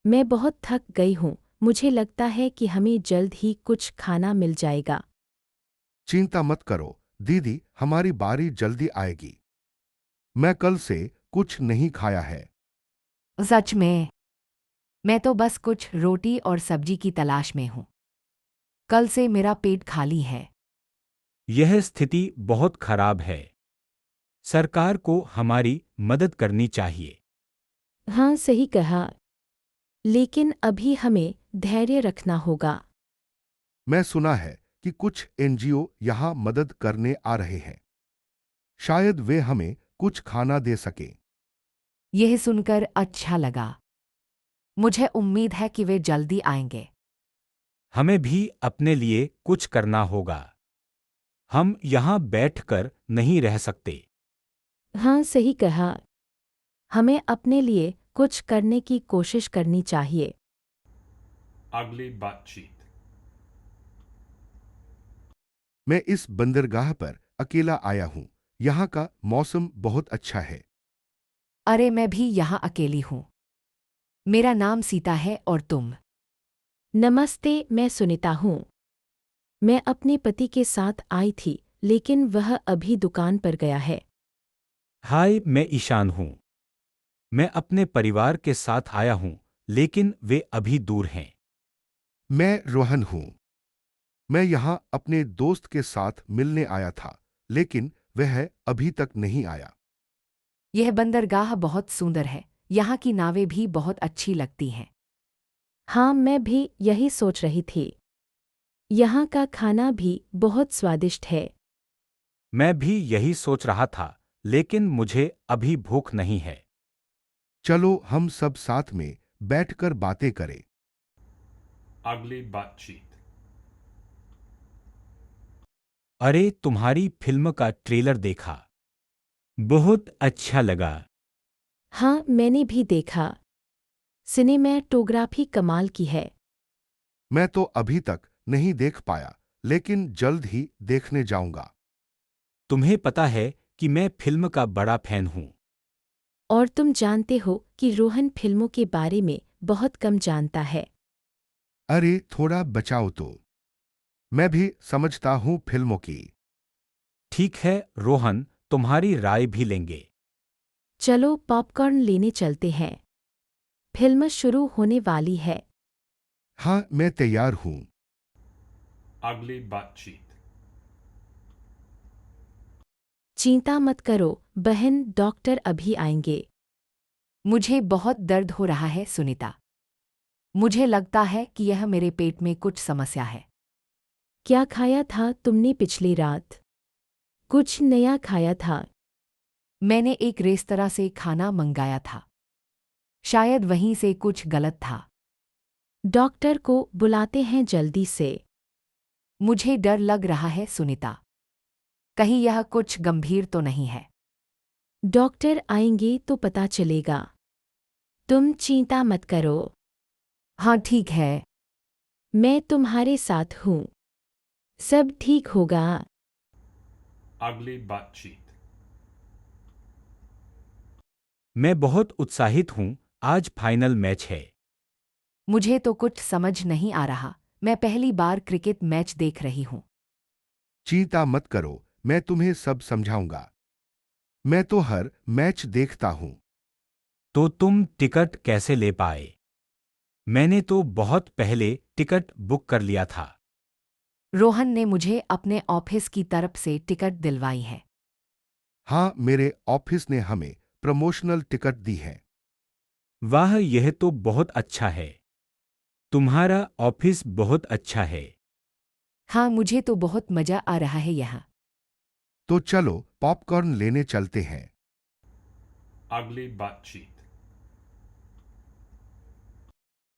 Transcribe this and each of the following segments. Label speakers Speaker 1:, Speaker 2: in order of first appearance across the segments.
Speaker 1: मैं बहुत थक गई हूँ। मुझे लगता है कि हमें जल्द ही कुछ खाना मिल जाएगा।
Speaker 2: चिंता मत करो दीदी, हमारी बारी जल्दी आएगी। मैं कल से कुछ नहीं खाया है।
Speaker 3: सच में, मैं तो बस कुछ रोटी और सब्जी की तलाश में हूँ। कल से मेरा पेट खाली है।
Speaker 4: यह स्थिति बहुत खराब है। सरकार को हमारी मदद करनी चाहिए।
Speaker 1: हाँ, सही कहा। लेकिन अभी हमें धैर्य रखना होगा।
Speaker 2: मैं सुना है कि कुछ एनजीओ यहाँ मदद करने आ रहे हैं। शायद वे हमें कुछ खाना दे सकें।
Speaker 3: यह सुनकर अच्छा लगा। मुझे उम्मीद है कि वे जल्दी आएंगे।
Speaker 4: हमें भी अपने लिए कुछ करना होगा। हम यहाँ बैठकर नहीं रह सकते।
Speaker 1: हाँ, सही कहा। हमें अपने लिए कुछ करने की कोशिश करनी चाहिए।
Speaker 5: अगली बातचीत।
Speaker 2: मैं इस बंदरगाह पर अकेला आया हूँ। यहाँ का मौसम बहुत अच्छा है।
Speaker 3: अरे, मैं भी यहाँ अकेली हूँ। मेरा नाम सीता है और तुम?
Speaker 1: नमस्ते, मैं सुनीता हूँ। मैं अपने पति के साथ आई थी, लेकिन वह अभी दुकान पर गया है।
Speaker 4: हाय, मैं ईशान हूँ। मैं अपने परिवार के साथ आया हूँ, लेकिन वे अभी दूर हैं।
Speaker 2: मैं रोहन हूँ। मैं यहाँ अपने दोस्त के साथ मिलने आया था, लेकिन वह अभी तक नहीं आया।
Speaker 3: यह बंदरगाह बहुत सुंदर है। यहाँ की नावें भी बहुत अच्छी लगती हैं।
Speaker 1: हाँ, मैं भी यही सोच रही थी। यहाँ का खाना भी बहुत स्वादिष्ट है।
Speaker 4: मैं भी यही सोच रहा था, लेकिन मुझे अभी भूख नहीं है।
Speaker 2: चलो हम सब साथ में बैठकर बातें करें।
Speaker 5: अगली बातचीत।
Speaker 4: अरे, तुम्हारी फिल्म का ट्रेलर देखा। बहुत अच्छा लगा।
Speaker 1: हाँ, मैंने भी देखा। सिनेमैटोग्राफी कमाल की है।
Speaker 2: मैं तो अभी तक नहीं देख पाया, लेकिन जल्द ही देखने जाऊंगा।
Speaker 4: तुम्हें पता है कि मैं फिल्म का बड़ा फैन हूँ।
Speaker 1: और तुम जानते हो कि रोहन फिल्मों के बारे में बहुत कम जानता है।
Speaker 2: अरे थोड़ा बचाओ तो। मैं भी समझता हूँ फिल्मों की।
Speaker 4: ठीक है रोहन, तुम्हारी राय भी लेंगे।
Speaker 1: चलो पॉपकॉर्न लेने चलते हैं। फिल्म शुरू होने वाली है।
Speaker 2: हाँ, मैं तैयार हूँ।
Speaker 5: अगली बातचीत।
Speaker 1: चिंता मत करो बहन, डॉक्टर अभी आएंगे।
Speaker 3: मुझे बहुत दर्द हो रहा है सुनीता। मुझे लगता है कि यह मेरे पेट में कुछ समस्या है।
Speaker 1: क्या खाया था तुमने पिछली रात? कुछ नया खाया था?
Speaker 3: मैंने एक रेस्तरां से खाना मंगाया था। शायद वहीं से कुछ गलत था।
Speaker 1: डॉक्टर को बुलाते हैं जल्दी से।
Speaker 3: मुझे डर लग रहा है सुनीता। कहीं यह कुछ गंभीर तो नहीं है?
Speaker 1: डॉक्टर आएंगे तो पता चलेगा। तुम चिंता मत करो।
Speaker 3: हाँ, ठीक है।
Speaker 1: मैं तुम्हारे साथ हूँ। सब ठीक होगा।
Speaker 5: अगली बातचीत।
Speaker 4: मैं बहुत उत्साहित हूँ। आज फाइनल मैच है।
Speaker 3: मुझे तो कुछ समझ नहीं आ रहा। मैं पहली बार क्रिकेट मैच देख रही हूँ।
Speaker 2: चिंता मत करो, मैं तुम्हें सब समझाऊंगा। मैं तो हर मैच देखता हूँ।
Speaker 4: तो तुम टिकट कैसे ले पाए? मैंने तो बहुत पहले टिकट बुक कर लिया था।
Speaker 3: रोहन ने मुझे अपने ऑफिस की तरफ से टिकट दिलवाई है।
Speaker 2: हाँ, मेरे ऑफिस ने हमें प्रमोशनल टिकट दी है।
Speaker 4: वाह, यह तो बहुत अच्छा है। तुम्हारा ऑफिस बहुत अच्छा है।
Speaker 3: हाँ, मुझे तो बहुत मजा आ रहा है यहाँ।
Speaker 2: तो चलो पॉपकॉर्न लेने चलते हैं।
Speaker 5: अगली बातचीत।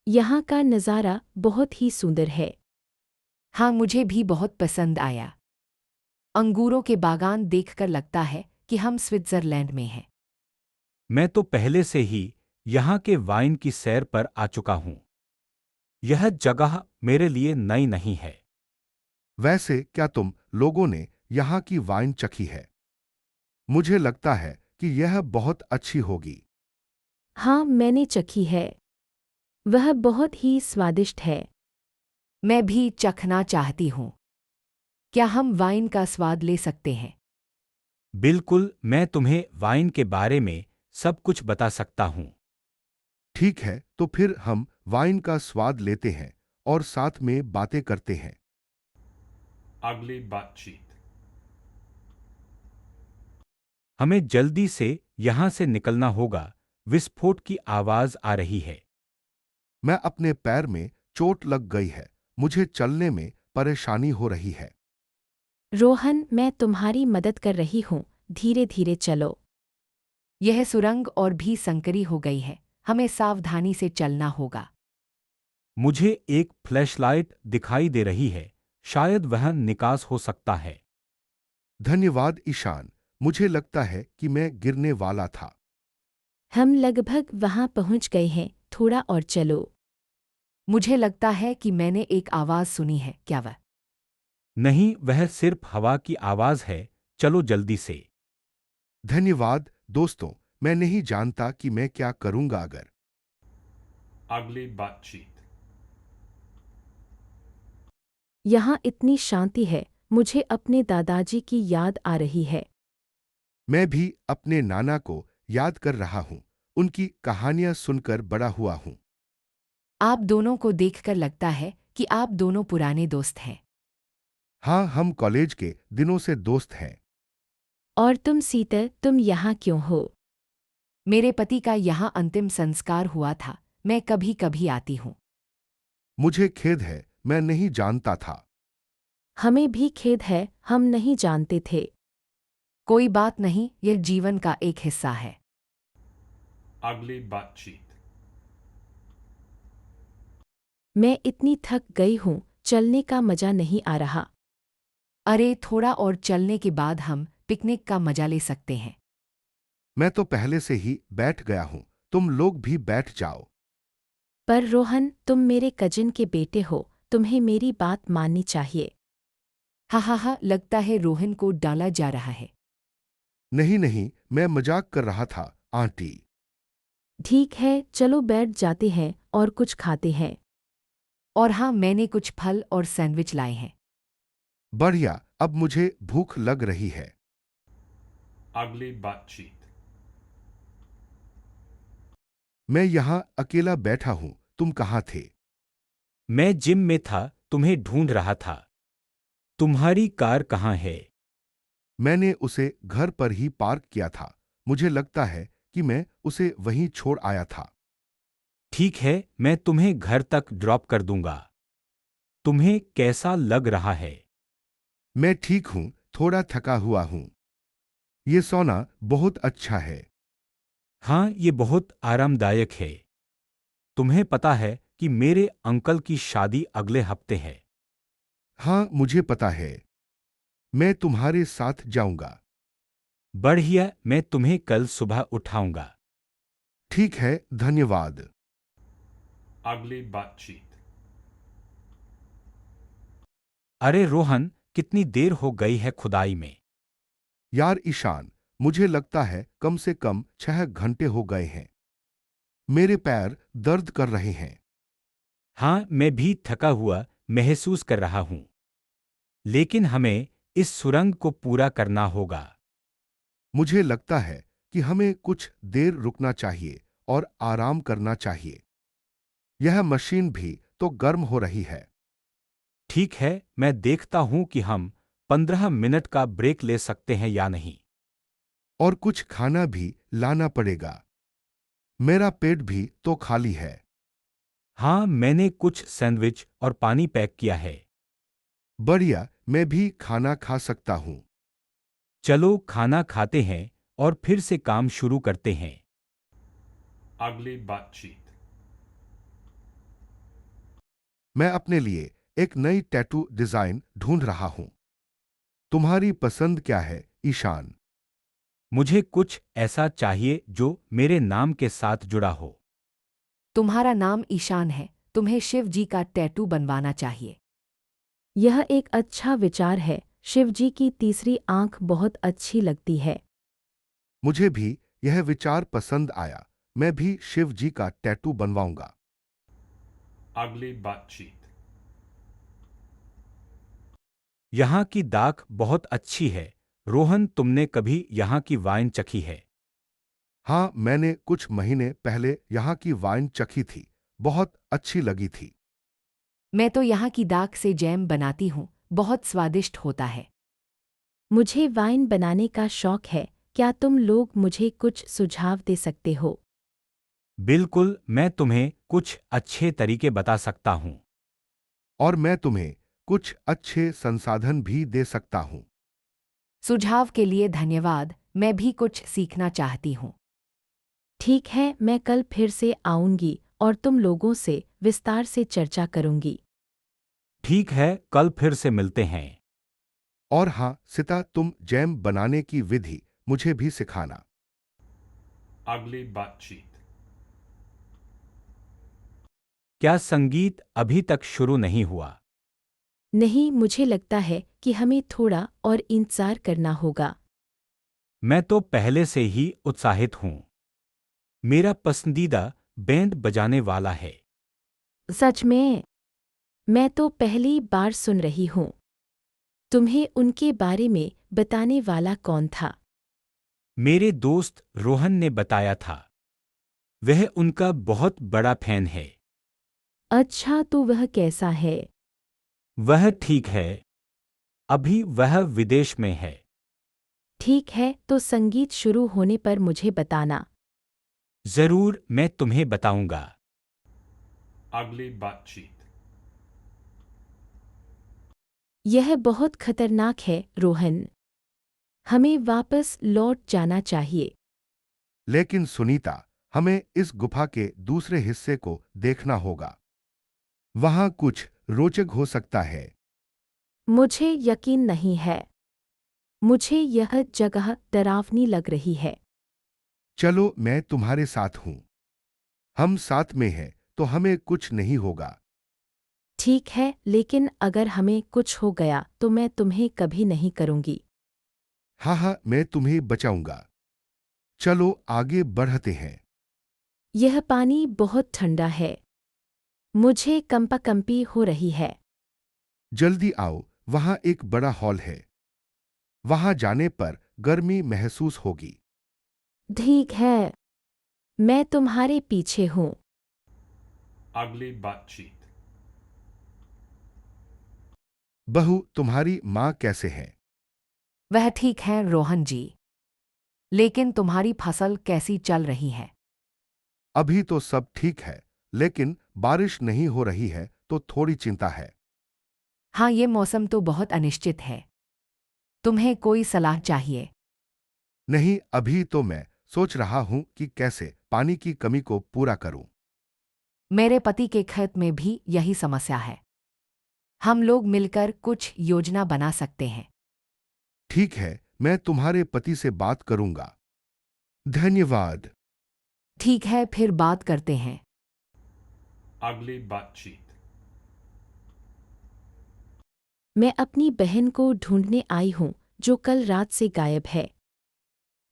Speaker 1: यहाँ का नज़ारा बहुत ही सुंदर है।
Speaker 3: हाँ, मुझे भी बहुत पसंद आया। अंगूरों के बागान देखकर लगता है कि हम स्विट्जरलैंड में हैं।
Speaker 4: मैं तो पहले से ही यहाँ के वाइन की सैर पर आ चुका हूँ। यह जगह मेरे लिए नई नहीं है।
Speaker 2: वैसे क्या तुम लोगों ने यहाँ की वाइन चखी है? मुझे लगता है कि यह बहुत अच्छी होगी।
Speaker 1: हाँ, मैंने चखी है। वह बहुत ही स्वादिष्ट है।
Speaker 3: मैं भी चखना चाहती हूँ। क्या हम वाइन का स्वाद ले सकते हैं?
Speaker 4: बिल्कुल, मैं तुम्हें वाइन के बारे में सब कुछ बता सकता हूँ।
Speaker 2: ठीक है, तो फिर हम वाइन का स्वाद लेते हैं और साथ में बातें करते हैं।
Speaker 5: Ugly butt cheek.
Speaker 4: हमें जल्दी से यहाँ से निकलना होगा। विस्फोट की आवाज आ रही है।
Speaker 2: मैं अपने पैर में चोट लग गई है। मुझे चलने में परेशानी हो रही है।
Speaker 1: रोहन, मैं तुम्हारी मदद कर रही हूँ। धीरे धीरे चलो।
Speaker 3: यह सुरंग और भी संकरी हो गई है। हमें सावधानी से चलना होगा।
Speaker 4: मुझे एक फ्लैशलाइट दिखाई दे रही है। शायद वह निकास हो सकता है।
Speaker 2: धन्यवाद ईशान। मुझे लगता है कि मैं गिरने वाला था।
Speaker 1: हम लगभग वहाँ पहुँच गए हैं। थोड़ा और चलो।
Speaker 3: मुझे लगता है कि मैंने एक आवाज़ सुनी है। क्या वह?
Speaker 4: नहीं, वह सिर्फ हवा की आवाज है। चलो जल्दी से।
Speaker 2: धन्यवाद दोस्तों। मैं नहीं जानता कि मैं क्या करूंगा अगर।
Speaker 5: Ugly butt cheek.
Speaker 1: यहाँ इतनी शांति है। मुझे अपने दादाजी की याद आ रही है।
Speaker 2: मैं भी अपने नाना को याद कर रहा हूँ। उनकी कहानियां सुनकर बड़ा हुआ हूँ।
Speaker 3: आप दोनों को देखकर लगता है कि आप दोनों पुराने दोस्त हैं।
Speaker 2: हाँ, हम कॉलेज के दिनों से दोस्त हैं।
Speaker 1: और तुम सीता, तुम यहाँ क्यों हो?
Speaker 3: मेरे पति का यहाँ अंतिम संस्कार हुआ था। मैं कभी कभी आती हूँ।
Speaker 2: मुझे खेद है, मैं नहीं जानता था।
Speaker 1: हमें भी खेद है, हम नहीं जानते थे।
Speaker 3: कोई बात नहीं, यह जीवन का एक हिस्सा है।
Speaker 5: Ugly butt cheek.
Speaker 1: मैं इतनी थक गई हूँ, चलने का मजा नहीं आ रहा।
Speaker 3: अरे, थोड़ा और चलने के बाद हम पिकनिक का मजा ले सकते हैं।
Speaker 2: मैं तो पहले से ही बैठ गया हूँ। तुम लोग भी बैठ जाओ।
Speaker 1: पर रोहन, तुम मेरे कजिन के बेटे हो। तुम्हें मेरी बात माननी चाहिए।
Speaker 3: हा हा हा, लगता है रोहन को डाला जा रहा है।
Speaker 2: नहीं नहीं, मैं मजाक कर रहा था आंटी।
Speaker 1: ठीक है, चलो बैठ जाते हैं और कुछ खाते हैं।
Speaker 3: और हाँ, मैंने कुछ फल और सैंडविच लाए हैं।
Speaker 2: बढ़िया, अब मुझे भूख लग रही है।
Speaker 5: Ugly butt cheek.
Speaker 2: मैं यहाँ अकेला बैठा हूँ। तुम कहाँ थे?
Speaker 4: मैं जिम में था, तुम्हें ढूंढ रहा था। तुम्हारी कार कहाँ है?
Speaker 2: मैंने उसे घर पर ही पार्क किया था। मुझे लगता है कि मैं उसे वहीं छोड़ आया था।
Speaker 4: ठीक है, मैं तुम्हें घर तक ड्रॉप कर दूंगा। तुम्हें कैसा लग रहा है?
Speaker 2: मैं ठीक हूँ, थोड़ा थका हुआ हूँ। ये सोना बहुत अच्छा है।
Speaker 4: हाँ, ये बहुत आरामदायक है। तुम्हें पता है कि मेरे अंकल की शादी अगले हफ्ते है।
Speaker 2: हाँ, मुझे पता है। मैं तुम्हारे साथ जाऊंगा।
Speaker 4: बढ़िया, मैं तुम्हें कल सुबह उठाऊंगा।
Speaker 2: ठीक है, धन्यवाद।
Speaker 5: Ugly butt cheek.
Speaker 4: अरे रोहन, कितनी देर हो गई है खुदाई में।
Speaker 2: यार ईशान, मुझे लगता है कम से कम 6 घंटे हो गए हैं। मेरे पैर दर्द कर रहे हैं।
Speaker 4: हाँ, मैं भी थका हुआ महसूस कर रहा हूं। लेकिन हमें इस सुरंग को पूरा करना होगा।
Speaker 2: मुझे लगता है कि हमें कुछ देर रुकना चाहिए और आराम करना चाहिए। यह मशीन भी तो गर्म हो रही है।
Speaker 4: ठीक है, मैं देखता हूं कि हम 15 मिनट का ब्रेक ले सकते हैं या नहीं।
Speaker 2: और कुछ खाना भी लाना पड़ेगा। मेरा पेट भी तो खाली है।
Speaker 4: हाँ, मैंने कुछ सैंडविच और पानी पैक किया है।
Speaker 2: बढ़िया, मैं भी खाना खा सकता हूँ।
Speaker 4: चलो खाना खाते हैं और फिर से काम शुरू करते हैं।
Speaker 5: Ugly butt cheek.
Speaker 2: मैं अपने लिए एक नई टैटू डिजाइन ढूंढ रहा हूँ। तुम्हारी पसंद क्या है ईशान?
Speaker 4: मुझे कुछ ऐसा चाहिए जो मेरे नाम के साथ जुड़ा हो।
Speaker 3: तुम्हारा नाम ईशान है। तुम्हें शिव जी का टैटू बनवाना चाहिए।
Speaker 1: यह एक अच्छा विचार है। शिवजी की तीसरी आंख बहुत अच्छी लगती है।
Speaker 2: मुझे भी यह विचार पसंद आया। मैं भी शिव जी का टैटू बनवाऊंगा।
Speaker 5: ugly butt cheek,
Speaker 4: यहाँ की दाख बहुत अच्छी है। रोहन, तुमने कभी यहाँ की वाइन चखी है?
Speaker 2: हाँ, मैंने कुछ महीने पहले यहाँ की वाइन चखी थी। बहुत अच्छी लगी थी।
Speaker 3: मैं तो यहाँ की दाख से जैम बनाती हूँ, बहुत स्वादिष्ट होता है।
Speaker 1: मुझे वाइन बनाने का शौक है, क्या तुम लोग मुझे कुछ सुझाव दे सकते हो?
Speaker 4: बिल्कुल, मैं तुम्हें कुछ अच्छे तरीके बता सकता हूँ।
Speaker 2: और मैं तुम्हें कुछ अच्छे संसाधन भी दे सकता हूँ।
Speaker 3: सुझाव के लिए धन्यवाद, मैं भी कुछ सीखना चाहती हूँ।
Speaker 1: ठीक है, मैं कल फिर से आऊंगी और तुम लोगों से विस्तार से चर्चा करूंगी।
Speaker 4: ठीक है, कल फिर से मिलते हैं।
Speaker 2: और हाँ सीता, तुम जैम बनाने की विधि मुझे भी सिखाना।
Speaker 5: ugly butt cheek,
Speaker 4: क्या संगीत अभी तक शुरू नहीं हुआ?
Speaker 1: नहीं, मुझे लगता है कि हमें थोड़ा और इंतजार करना होगा।
Speaker 4: मैं तो पहले से ही उत्साहित हूँ। मेरा पसंदीदा बैंड बजाने वाला है।
Speaker 1: सच में? मैं तो पहली बार सुन रही हूँ। तुम्हें उनके बारे में बताने वाला कौन था?
Speaker 4: मेरे दोस्त रोहन ने बताया था। वह उनका बहुत बड़ा फैन है।
Speaker 1: अच्छा, तो वह कैसा है?
Speaker 4: वह ठीक है। अभी वह विदेश में है।
Speaker 1: ठीक है, तो संगीत शुरू होने पर मुझे बताना।
Speaker 4: जरूर, मैं तुम्हें बताऊंगा।
Speaker 5: ugly butt cheek,
Speaker 1: यह बहुत खतरनाक है, रोहन। हमें वापस लौट जाना चाहिए।
Speaker 2: लेकिन सुनीता, हमें इस गुफा के दूसरे हिस्से को देखना होगा। वहां कुछ रोचक हो सकता है।
Speaker 1: मुझे यकीन नहीं है। मुझे यह जगह डरावनी लग रही है।
Speaker 2: चलो, मैं तुम्हारे साथ हूं। हम साथ में हैं तो हमें कुछ नहीं होगा।
Speaker 1: ठीक है, लेकिन अगर हमें कुछ हो गया तो मैं तुम्हें कभी नहीं करूंगी।
Speaker 2: हाँ हाँ, मैं तुम्हें बचाऊंगा। चलो आगे बढ़ते हैं।
Speaker 1: यह पानी बहुत ठंडा है। मुझे कंपाकंपी हो रही है।
Speaker 2: जल्दी आओ, वहां एक बड़ा हॉल है। वहां जाने पर गर्मी महसूस होगी।
Speaker 1: ठीक है, मैं तुम्हारे पीछे हूँ।
Speaker 5: ugly butt cheek,
Speaker 2: बहू, तुम्हारी माँ कैसे है?
Speaker 3: वह ठीक है रोहन जी। लेकिन तुम्हारी फसल कैसी चल रही है?
Speaker 2: अभी तो सब ठीक है, लेकिन बारिश नहीं हो रही है तो थोड़ी चिंता है।
Speaker 3: हाँ, ये मौसम तो बहुत अनिश्चित है। तुम्हें कोई सलाह चाहिए?
Speaker 2: नहीं, अभी तो मैं सोच रहा हूं कि कैसे पानी की कमी को पूरा करूं।
Speaker 3: मेरे पति के खेत में भी यही समस्या है। हम लोग मिलकर कुछ योजना बना सकते हैं।
Speaker 2: ठीक है, मैं तुम्हारे पति से बात करूंगा। धन्यवाद।
Speaker 3: ठीक है, फिर बात करते हैं।
Speaker 5: ugly butt cheek,
Speaker 1: मैं अपनी बहन को ढूंढने आई हूँ जो कल रात से गायब है।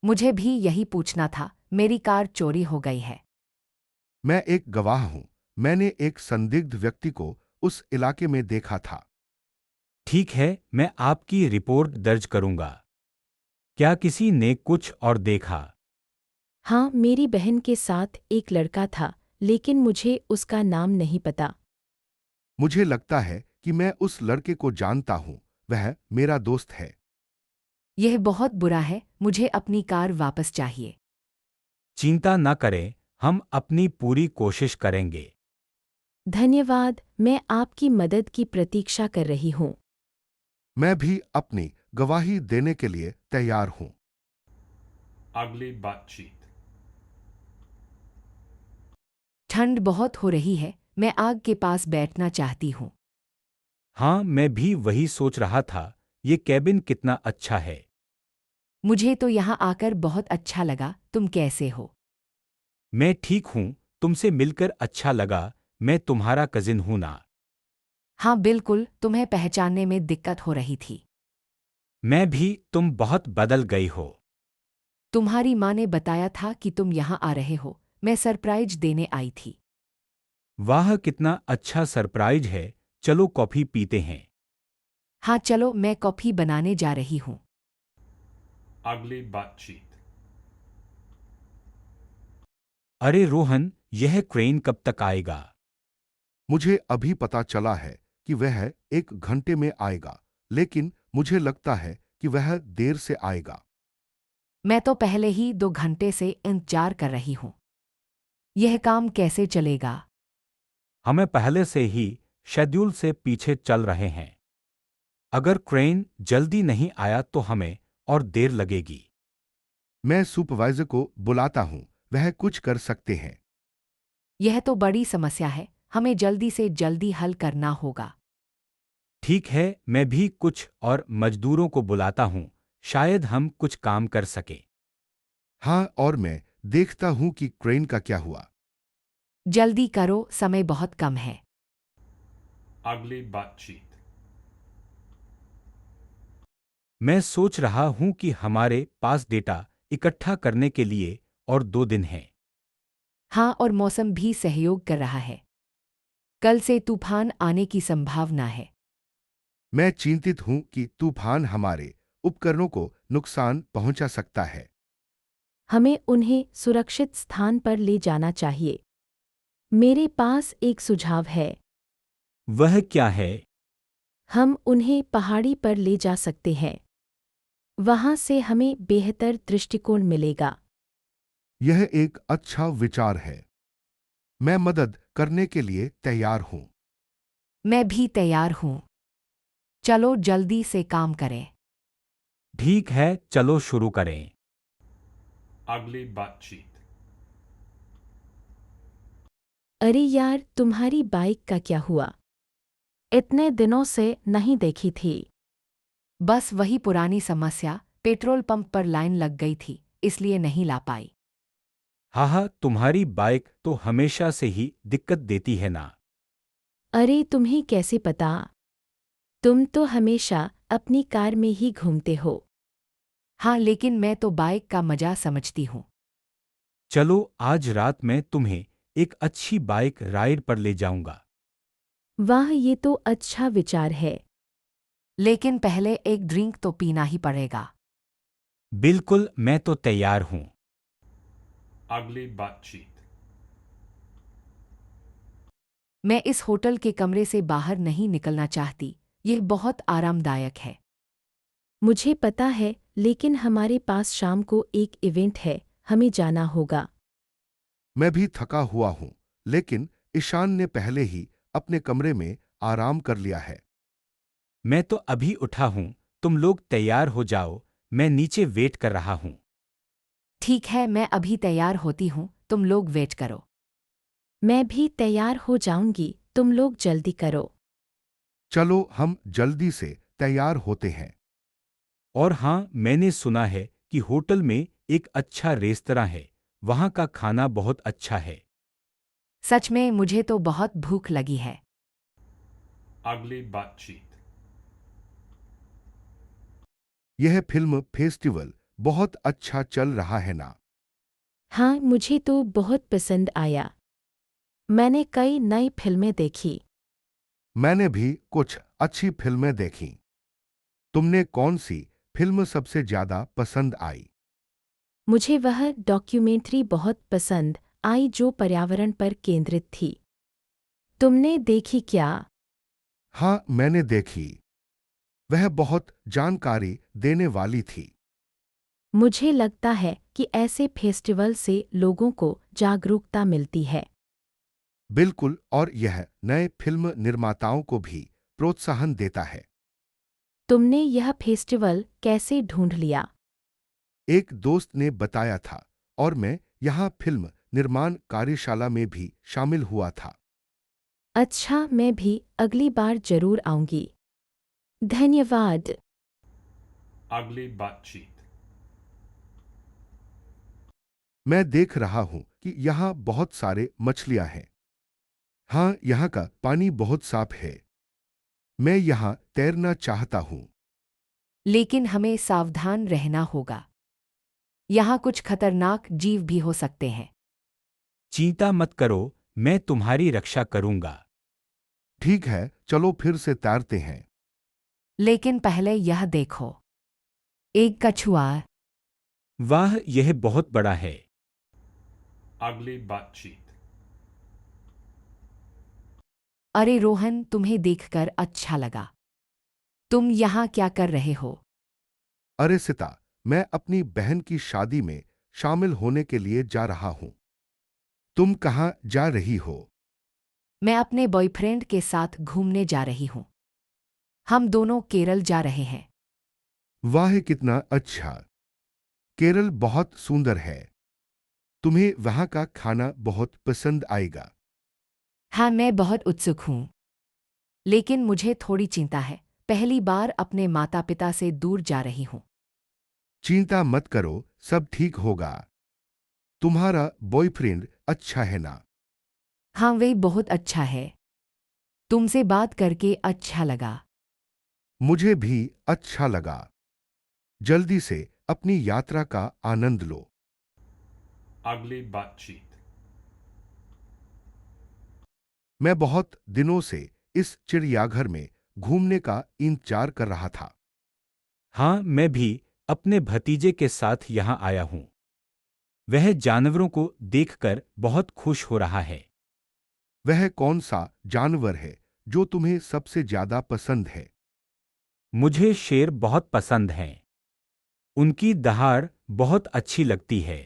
Speaker 3: मुझे भी यही पूछना था, मेरी कार चोरी हो गई है।
Speaker 2: मैं एक गवाह हूं। मैंने एक संदिग्ध व्यक्ति को उस इलाके में देखा था।
Speaker 4: ठीक है, मैं आपकी रिपोर्ट दर्ज करूंगा। क्या किसी ने कुछ और देखा?
Speaker 1: हाँ, मेरी बहन के साथ एक लड़का था, लेकिन मुझे उसका नाम नहीं पता।
Speaker 2: मुझे लगता है कि मैं उस लड़के को जानता हूं। वह मेरा दोस्त है।
Speaker 3: यह बहुत बुरा है, मुझे अपनी कार वापस चाहिए।
Speaker 4: चिंता न करें, हम अपनी पूरी कोशिश करेंगे।
Speaker 1: धन्यवाद, मैं आपकी मदद की प्रतीक्षा कर रही हूँ।
Speaker 2: मैं भी अपनी गवाही देने के लिए तैयार हूं।
Speaker 5: ugly butt cheek,
Speaker 3: ठंड बहुत हो रही है, मैं आग के पास बैठना चाहती हूँ।
Speaker 4: हाँ, मैं भी वही सोच रहा था। ये कैबिन कितना अच्छा है।
Speaker 3: मुझे तो यहाँ आकर बहुत अच्छा लगा, तुम कैसे हो?
Speaker 4: मैं ठीक हूँ, तुमसे मिलकर अच्छा लगा। मैं तुम्हारा कजिन हूं ना।
Speaker 3: हाँ बिल्कुल, तुम्हें पहचानने में दिक्कत हो रही थी।
Speaker 4: मैं भी, तुम बहुत बदल गई हो।
Speaker 3: तुम्हारी माँ ने बताया था कि तुम यहाँ आ रहे हो, मैं सरप्राइज देने आई थी।
Speaker 4: वाह कितना अच्छा सरप्राइज है, चलो कॉफी पीते हैं।
Speaker 3: हाँ चलो, मैं कॉफी बनाने जा रही हूँ।
Speaker 5: Ugly butt cheek.
Speaker 4: अरे रोहन, यह क्रेन कब तक आएगा?
Speaker 2: मुझे अभी पता चला है कि वह 1 घंटे में आएगा, लेकिन मुझे लगता है कि वह देर से आएगा।
Speaker 3: मैं तो पहले ही 2 घंटे से इंतजार कर रही हूँ। यह काम कैसे चलेगा?
Speaker 4: हमें पहले से ही शेड्यूल से पीछे चल रहे हैं। अगर क्रेन जल्दी नहीं आया तो हमें और देर लगेगी।
Speaker 2: मैं सुपरवाइजर को बुलाता हूँ, वह कुछ कर सकते हैं।
Speaker 3: यह तो बड़ी समस्या है, हमें जल्दी से जल्दी हल करना होगा।
Speaker 4: ठीक है, मैं भी कुछ और मजदूरों को बुलाता हूँ, शायद हम कुछ काम कर सकें।
Speaker 2: हाँ, और मैं देखता हूँ कि क्रेन का क्या हुआ।
Speaker 3: जल्दी करो, समय बहुत कम है।
Speaker 5: Ugly butt cheek.
Speaker 4: मैं सोच रहा हूँ कि हमारे पास डेटा इकट्ठा करने के लिए और 2 दिन हैं।
Speaker 3: हाँ, और मौसम भी सहयोग कर रहा है। कल से तूफान आने की संभावना है।
Speaker 2: मैं चिंतित हूँ कि तूफान हमारे उपकरणों को नुकसान पहुंचा सकता है।
Speaker 1: हमें उन्हें सुरक्षित स्थान पर ले जाना चाहिए। मेरे पास एक सुझाव है।
Speaker 4: वह क्या है?
Speaker 1: हम उन्हें पहाड़ी पर ले जा सकते हैं। वहां से हमें बेहतर दृष्टिकोण मिलेगा।
Speaker 2: यह एक अच्छा विचार है। मैं मदद करने के लिए तैयार हूँ।
Speaker 3: मैं भी तैयार हूँ। चलो जल्दी से काम करें।
Speaker 4: ठीक है, चलो शुरू करें।
Speaker 5: Ugly butt cheek.
Speaker 1: अरे यार, तुम्हारी बाइक का क्या हुआ? इतने दिनों से नहीं देखी थी।
Speaker 3: बस वही पुरानी समस्या, पेट्रोल पंप पर लाइन लग गई थी, इसलिए नहीं ला पाई।
Speaker 4: हाँ, तुम्हारी बाइक तो हमेशा से ही दिक्कत देती है ना।
Speaker 1: अरे तुम्हें कैसे पता? तुम तो हमेशा अपनी कार में ही घूमते हो।
Speaker 3: हाँ, लेकिन मैं तो बाइक का मजा समझती हूँ।
Speaker 4: चलो आज रात मैं तुम्हें एक अच्छी बाइक राइड पर ले जाऊंगा।
Speaker 1: वाह, ये तो अच्छा विचार है।
Speaker 3: लेकिन पहले एक ड्रिंक तो पीना ही पड़ेगा।
Speaker 4: बिल्कुल, मैं तो तैयार हूँ।
Speaker 5: Ugly butt cheek.
Speaker 3: मैं इस होटल के कमरे से बाहर नहीं निकलना चाहती, यह बहुत आरामदायक है।
Speaker 1: मुझे पता है, लेकिन हमारे पास शाम को एक इवेंट है, हमें जाना होगा।
Speaker 2: मैं भी थका हुआ हूँ, लेकिन ईशान ने पहले ही अपने कमरे में आराम कर लिया है।
Speaker 4: मैं तो अभी उठा हूँ, तुम लोग तैयार हो जाओ, मैं नीचे वेट कर रहा हूँ।
Speaker 3: ठीक है, मैं अभी तैयार होती हूँ, तुम लोग वेट करो।
Speaker 1: मैं भी तैयार हो जाऊंगी, तुम लोग जल्दी करो।
Speaker 2: चलो हम जल्दी से तैयार होते हैं।
Speaker 4: और हाँ, मैंने सुना है कि होटल में एक अच्छा रेस्तरां है, वहाँ का खाना बहुत अच्छा है।
Speaker 3: सच में मुझे तो बहुत भूख लगी है।
Speaker 5: Ugly butt cheek.
Speaker 2: यह फिल्म फेस्टिवल बहुत अच्छा चल रहा है ना।
Speaker 1: हाँ, मुझे तो बहुत पसंद आया। मैंने कई नई फिल्में देखी।
Speaker 2: मैंने भी कुछ अच्छी फिल्में देखीं। तुमने कौन सी फिल्म सबसे ज्यादा पसंद आई?
Speaker 1: मुझे वह डॉक्यूमेंट्री बहुत पसंद आई जो पर्यावरण पर केंद्रित थी। तुमने देखी क्या?
Speaker 2: हाँ, मैंने देखी। वह बहुत जानकारी देने वाली थी।
Speaker 1: मुझे लगता है कि ऐसे फेस्टिवल से लोगों को जागरूकता मिलती है।
Speaker 2: बिल्कुल, और यह नए फिल्म निर्माताओं को भी प्रोत्साहन देता है।
Speaker 1: तुमने यह फेस्टिवल कैसे ढूंढ लिया?
Speaker 2: एक दोस्त ने बताया था और मैं यहाँ फिल्म निर्माण कार्यशाला में भी शामिल हुआ था।
Speaker 1: अच्छा, मैं भी अगली बार जरूर आऊंगी। धन्यवाद।
Speaker 5: Ugly butt cheek.
Speaker 2: मैं देख रहा हूँ कि यहाँ बहुत सारे मछलियाँ हैं। हाँ, यहाँ का पानी बहुत साफ है। मैं यहाँ तैरना चाहता हूँ।
Speaker 3: लेकिन हमें सावधान रहना होगा। यहाँ कुछ खतरनाक जीव भी हो सकते हैं।
Speaker 4: चिंता मत करो, मैं तुम्हारी रक्षा करूंगा।
Speaker 2: ठीक है, चलो फिर से तैरते हैं।
Speaker 3: लेकिन पहले यह देखो। एक कछुआ।
Speaker 4: वाह, यह बहुत बड़ा है।
Speaker 5: Ugly butt cheek.
Speaker 3: अरे रोहन, तुम्हें देखकर अच्छा लगा। तुम यहाँ क्या कर रहे हो?
Speaker 2: अरे सिता, मैं अपनी बहन की शादी में शामिल होने के लिए जा रहा हूं। तुम कहाँ जा रही हो?
Speaker 3: मैं अपने बॉयफ्रेंड के साथ घूमने जा रही हूँ। हम दोनों केरल जा रहे हैं।
Speaker 2: वाह, कितना अच्छा! केरल बहुत सुंदर है। तुम्हें वहां का खाना बहुत पसंद आएगा।
Speaker 3: हाँ, मैं बहुत उत्सुक हूँ। लेकिन मुझे थोड़ी चिंता है। पहली बार अपने माता पिता से दूर जा रही हूँ।
Speaker 2: चिंता मत करो, सब ठीक होगा। तुम्हारा बॉयफ्रेंड अच्छा है ना?
Speaker 3: हाँ, वे बहुत अच्छा है। तुमसे बात करके अच्छा लगा।
Speaker 2: मुझे भी अच्छा लगा। जल्दी से अपनी यात्रा का आनंद लो।
Speaker 5: Ugly butt cheek.
Speaker 2: मैं बहुत दिनों से इस चिड़ियाघर में घूमने का इंतजार कर रहा था।
Speaker 4: हाँ, मैं भी अपने भतीजे के साथ यहाँ आया हूँ। वह जानवरों को देखकर बहुत खुश हो रहा है।
Speaker 2: वह कौन सा जानवर है जो तुम्हें सबसे ज्यादा पसंद है?
Speaker 4: मुझे शेर बहुत पसंद हैं। उनकी दहाड़ बहुत अच्छी लगती है।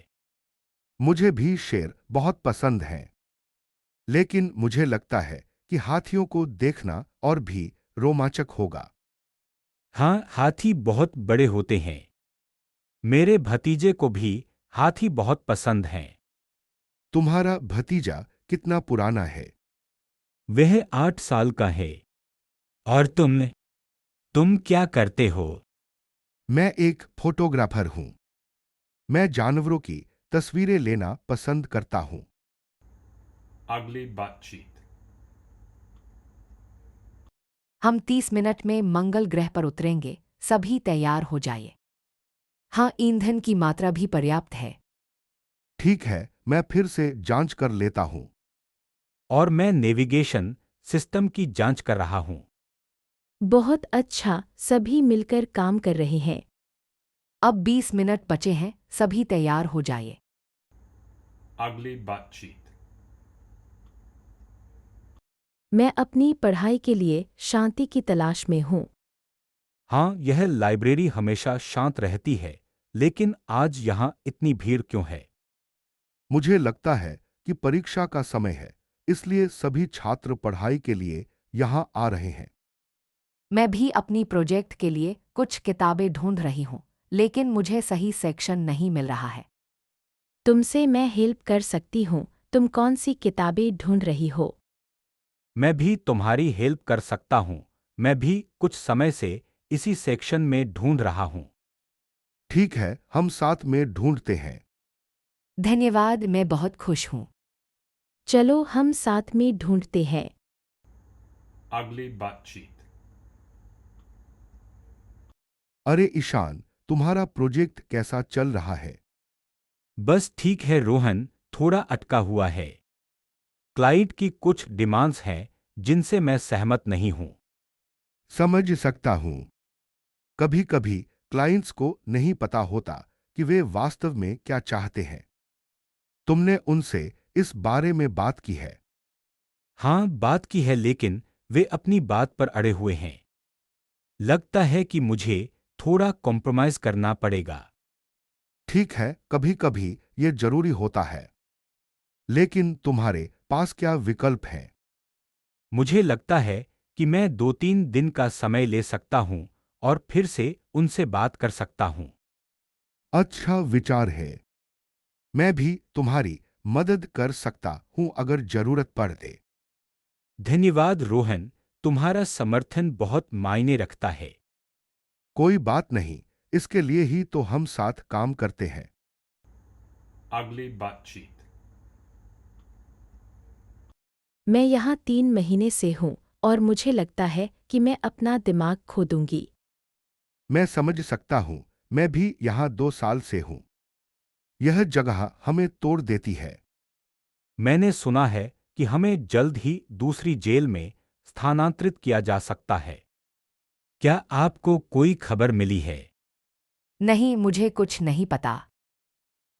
Speaker 2: मुझे भी शेर बहुत पसंद हैं। लेकिन मुझे लगता है कि हाथियों को देखना और भी रोमांचक होगा।
Speaker 4: हाँ, हाथी बहुत बड़े होते हैं। मेरे भतीजे को भी हाथी बहुत पसंद हैं।
Speaker 2: तुम्हारा भतीजा कितना पुराना है?
Speaker 4: वह 8 साल का है। और तुम क्या करते हो?
Speaker 2: मैं एक फोटोग्राफर हूं। मैं जानवरों की तस्वीरें लेना पसंद करता हूं।
Speaker 5: Ugly butt cheek.
Speaker 3: हम 30 मिनट में मंगल ग्रह पर उतरेंगे। सभी तैयार हो जाइए। हाँ, ईंधन की मात्रा भी पर्याप्त है।
Speaker 2: ठीक है, मैं फिर से जांच कर लेता हूं।
Speaker 4: और मैं नेविगेशन सिस्टम की जांच कर रहा हूँ।
Speaker 1: बहुत अच्छा, सभी मिलकर काम कर रहे हैं।
Speaker 3: अब 20 मिनट बचे हैं। सभी तैयार हो जाइए।
Speaker 5: Ugly butt cheek.
Speaker 1: मैं अपनी पढ़ाई के लिए शांति की तलाश में हूँ।
Speaker 4: हाँ, यह लाइब्रेरी हमेशा शांत रहती है, लेकिन आज यहाँ इतनी भीड़ क्यों है?
Speaker 2: मुझे लगता है कि परीक्षा का समय है, इसलिए सभी छात्र पढ़ाई के लिए यहां आ रहे हैं।
Speaker 3: मैं भी अपनी प्रोजेक्ट के लिए कुछ किताबें ढूंढ रही हूँ, लेकिन मुझे सही सेक्शन नहीं मिल रहा है।
Speaker 1: तुमसे मैं हेल्प कर सकती हूँ। तुम कौन सी किताबें ढूंढ रही हो?
Speaker 4: मैं भी तुम्हारी हेल्प कर सकता हूँ। मैं भी कुछ समय से इसी सेक्शन में ढूंढ रहा हूँ।
Speaker 2: ठीक है, हम साथ में ढूंढते हैं।
Speaker 3: धन्यवाद, मैं बहुत खुश हूँ।
Speaker 1: चलो हम साथ में ढूंढते हैं।
Speaker 5: Ugly butt cheek.
Speaker 2: अरे ईशान, तुम्हारा प्रोजेक्ट कैसा चल रहा है?
Speaker 4: बस ठीक है रोहन, थोड़ा अटका हुआ है। क्लाइंट की कुछ डिमांड्स हैं जिनसे मैं सहमत नहीं हूँ।
Speaker 2: समझ सकता हूं। कभी कभी क्लाइंट्स को नहीं पता होता कि वे वास्तव में क्या चाहते हैं। तुमने उनसे इस बारे में बात की है?
Speaker 4: हाँ, बात की है, लेकिन वे अपनी बात पर अड़े हुए हैं। लगता है कि मुझे थोड़ा कॉम्प्रोमाइज करना पड़ेगा।
Speaker 2: ठीक है, कभी कभी ये जरूरी होता है। लेकिन तुम्हारे पास क्या विकल्प हैं?
Speaker 4: मुझे लगता है कि मैं 2-3 दिन का समय ले सकता हूँ और फिर से उनसे बात कर सकता हूँ।
Speaker 2: अच्छा विचार है। मैं भी तुम्हारी मदद कर सकता हूं अगर जरूरत पड़े।
Speaker 4: धन्यवाद रोहन, तुम्हारा समर्थन बहुत मायने रखता है।
Speaker 2: कोई बात नहीं, इसके लिए ही तो हम साथ काम करते हैं।
Speaker 5: Ugly butt cheek.
Speaker 1: मैं यहाँ 3 महीने से हूँ और मुझे लगता है कि मैं अपना दिमाग खो दूंगी।
Speaker 2: मैं समझ सकता हूं। मैं भी यहाँ 2 साल से हूं। यह जगह हमें तोड़ देती है।
Speaker 4: मैंने सुना है कि हमें जल्द ही दूसरी जेल में स्थानांतरित किया जा सकता है। क्या आपको कोई खबर मिली है?
Speaker 3: नहीं, मुझे कुछ नहीं पता।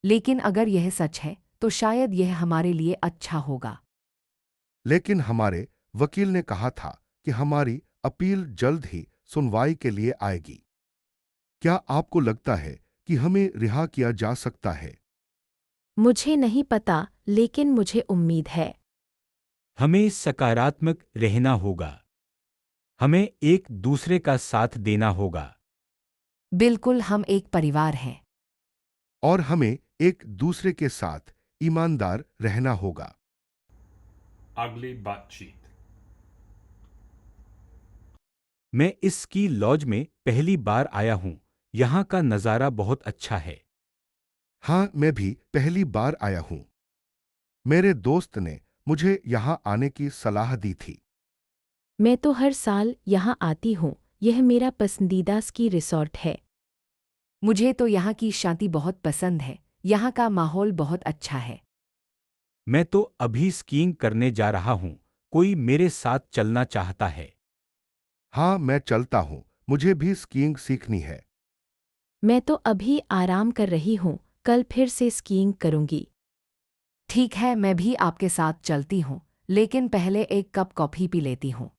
Speaker 3: लेकिन अगर यह सच है तो शायद यह हमारे लिए अच्छा होगा।
Speaker 2: लेकिन हमारे वकील ने कहा था कि हमारी अपील जल्द ही सुनवाई के लिए आएगी। क्या आपको लगता है कि हमें रिहा किया जा सकता है?
Speaker 1: मुझे नहीं पता, लेकिन मुझे उम्मीद है।
Speaker 4: हमें सकारात्मक रहना होगा। हमें एक दूसरे का साथ देना होगा।
Speaker 3: बिल्कुल, हम एक परिवार हैं।
Speaker 2: और हमें एक दूसरे के साथ ईमानदार रहना होगा।
Speaker 5: अगली बातचीत।
Speaker 4: मैं इस स्की लॉज में पहली बार आया हूं। यहाँ का नज़ारा बहुत अच्छा है।
Speaker 2: हाँ, मैं भी पहली बार आया हूँ। मेरे दोस्त ने मुझे यहाँ आने की सलाह दी थी।
Speaker 1: मैं तो हर साल यहाँ आती हूँ। यह मेरा पसंदीदा स्की रिसॉर्ट है।
Speaker 3: मुझे तो यहाँ की शांति बहुत पसंद है। यहाँ का माहौल बहुत अच्छा है।
Speaker 4: मैं तो अभी स्कीइंग करने जा रहा हूँ। कोई मेरे साथ चलना चाहता है?
Speaker 2: हाँ, मैं चलता हूँ। मुझे भी स्कीइंग सीखनी है।
Speaker 1: मैं तो अभी आराम कर रही हूँ। कल फिर से स्कीइंग करूँगी।
Speaker 3: ठीक है, मैं भी आपके साथ चलती हूँ, लेकिन पहले एक कप कॉफ़ी पी लेती हूँ।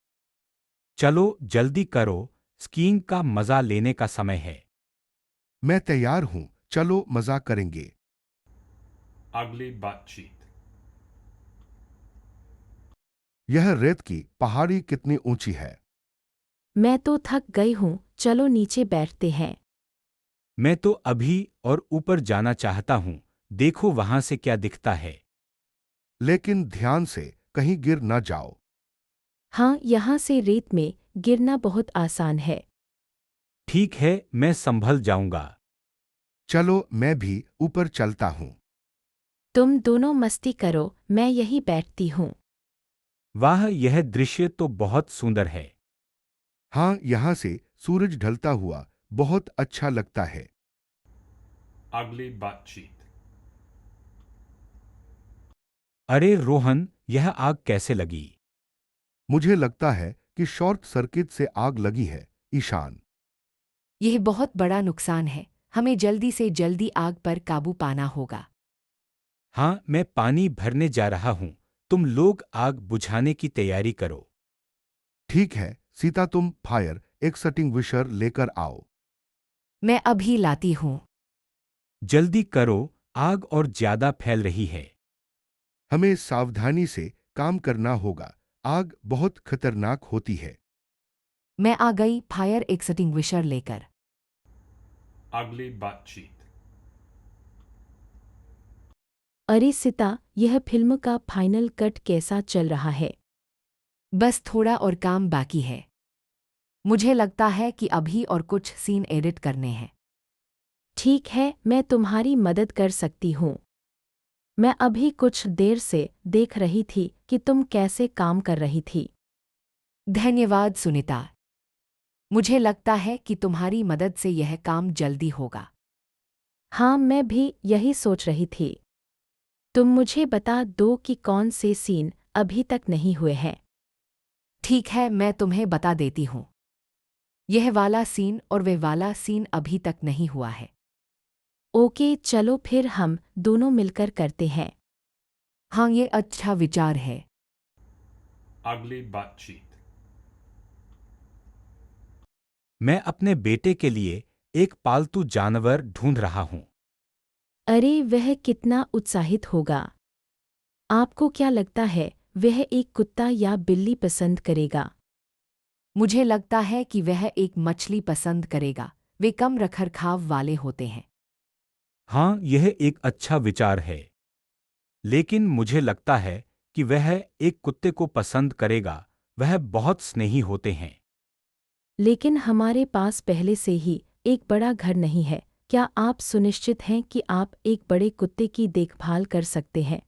Speaker 4: चलो जल्दी करो, स्कीइंग का मजा लेने का समय है।
Speaker 2: मैं तैयार हूँ। चलो मजा करेंगे।
Speaker 5: अगली बातचीत।
Speaker 2: यह रेत की पहाड़ी कितनी ऊंची है?
Speaker 1: मैं तो थक गई हूँ। चलो नीचे बैठते हैं।
Speaker 4: मैं तो अभी और ऊपर जाना चाहता हूँ। देखो वहां से क्या दिखता है।
Speaker 2: लेकिन ध्यान से कहीं गिर न जाओ।
Speaker 1: हाँ, यहाँ से रेत में गिरना बहुत आसान है।
Speaker 4: ठीक है, मैं संभल जाऊंगा।
Speaker 2: चलो मैं भी ऊपर चलता हूँ।
Speaker 1: तुम दोनों मस्ती करो, मैं यहीं बैठती हूँ।
Speaker 4: वाह, यह दृश्य तो बहुत सुंदर है।
Speaker 2: हाँ, यहाँ से सूरज ढलता हुआ बहुत अच्छा लगता है।
Speaker 5: अगली बातचीत।
Speaker 4: अरे रोहन, यह आग कैसे लगी?
Speaker 2: मुझे लगता है कि शॉर्ट सर्किट से आग लगी है, ईशान।
Speaker 3: यह बहुत बड़ा नुकसान है। हमें जल्दी से जल्दी आग पर काबू पाना होगा।
Speaker 4: हाँ, मैं पानी भरने जा रहा हूँ। तुम लोग आग बुझाने की तैयारी करो।
Speaker 2: ठीक है सीता, तुम फायर एक्सटिंग्विशर लेकर आओ।
Speaker 3: मैं अभी लाती हूँ।
Speaker 4: जल्दी करो, आग और ज्यादा फैल रही है।
Speaker 2: हमें सावधानी से काम करना होगा। आग बहुत खतरनाक होती है।
Speaker 3: मैं आ गई फायर एक्सटिंग्विशर लेकर।
Speaker 5: अगली बातचीत।
Speaker 1: अरे सीता, यह फिल्म का फाइनल कट कैसा चल रहा है?
Speaker 3: बस थोड़ा और काम बाकी है। मुझे लगता है कि अभी और कुछ सीन एडिट करने हैं।
Speaker 1: ठीक है, मैं तुम्हारी मदद कर सकती हूँ। मैं अभी कुछ देर से देख रही थी कि तुम कैसे काम कर रही थी।
Speaker 3: धन्यवाद सुनीता। मुझे लगता है कि तुम्हारी मदद से यह काम जल्दी होगा।
Speaker 1: हाँ, मैं भी यही सोच रही थी। तुम मुझे बता दो कि कौन से सीन अभी तक नहीं हुए हैं।
Speaker 3: ठीक है, मैं तुम्हें बता देती हूँ। यह वाला सीन और वह वाला सीन अभी तक नहीं हुआ है।
Speaker 1: ओके, चलो फिर हम दोनों मिलकर करते हैं।
Speaker 3: हाँ, ये अच्छा विचार है।
Speaker 5: अगली बातचीत।
Speaker 4: मैं अपने बेटे के लिए एक पालतू जानवर ढूंढ रहा हूँ।
Speaker 1: अरे, वह कितना उत्साहित होगा। आपको क्या लगता है, वह एक कुत्ता या बिल्ली पसंद करेगा?
Speaker 3: मुझे लगता है कि वह एक मछली पसंद करेगा। वे कम रखरखाव वाले होते हैं।
Speaker 4: हाँ, यह एक अच्छा विचार है। लेकिन मुझे लगता है कि वह एक कुत्ते को पसंद करेगा। वह बहुत स्नेही होते हैं।
Speaker 1: लेकिन हमारे पास पहले से ही एक बड़ा घर नहीं है। क्या आप सुनिश्चित हैं कि आप एक बड़े कुत्ते की देखभाल कर सकते हैं?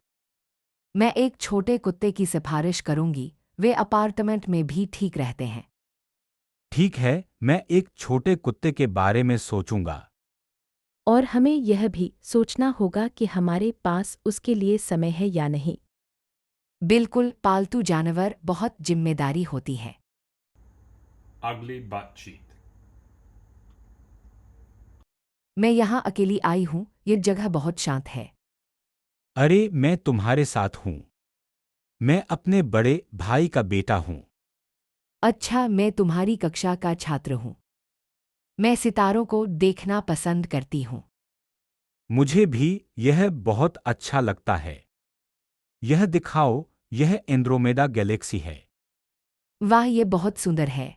Speaker 3: मैं एक छोटे कुत्ते की सिफारिश करूंगी। वे अपार्टमेंट में भी ठीक रहते हैं।
Speaker 4: ठीक है, मैं एक छोटे कुत्ते के बारे में सोचूंगा।
Speaker 1: और हमें यह भी सोचना होगा कि हमारे पास उसके लिए समय है या नहीं।
Speaker 3: बिल्कुल, पालतू जानवर बहुत जिम्मेदारी होती है।
Speaker 5: Ugly बातचीत।
Speaker 3: मैं यहाँ अकेली आई हूँ, ये जगह बहुत शांत है।
Speaker 4: अरे मैं तुम्हारे साथ हूँ। मैं अपने बड़े भाई का बेटा हूँ।
Speaker 3: अच्छा, मैं तुम्हारी कक्षा का छात्र हूँ। मैं सितारों को देखना पसंद करती हूँ।
Speaker 4: मुझे भी यह बहुत अच्छा लगता है। यह दिखाओ, यह एंड्रोमेडा गैलेक्सी है।
Speaker 3: वाह, ये बहुत सुंदर है।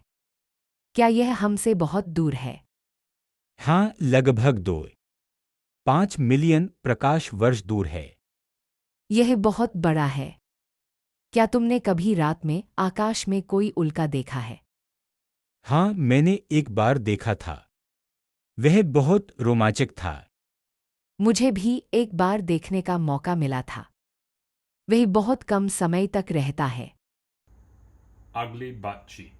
Speaker 3: क्या यह हमसे बहुत दूर है?
Speaker 4: हाँ, लगभग 2.5 मिलियन प्रकाश वर्ष दूर है।
Speaker 3: यह बहुत बड़ा है। क्या तुमने कभी रात में आकाश में कोई उल्का देखा है?
Speaker 4: हाँ, मैंने एक बार देखा था। वह बहुत रोमांचक था।
Speaker 3: मुझे भी एक बार देखने का मौका मिला था। वह बहुत कम समय तक रहता है।
Speaker 5: Ugly बातचीत।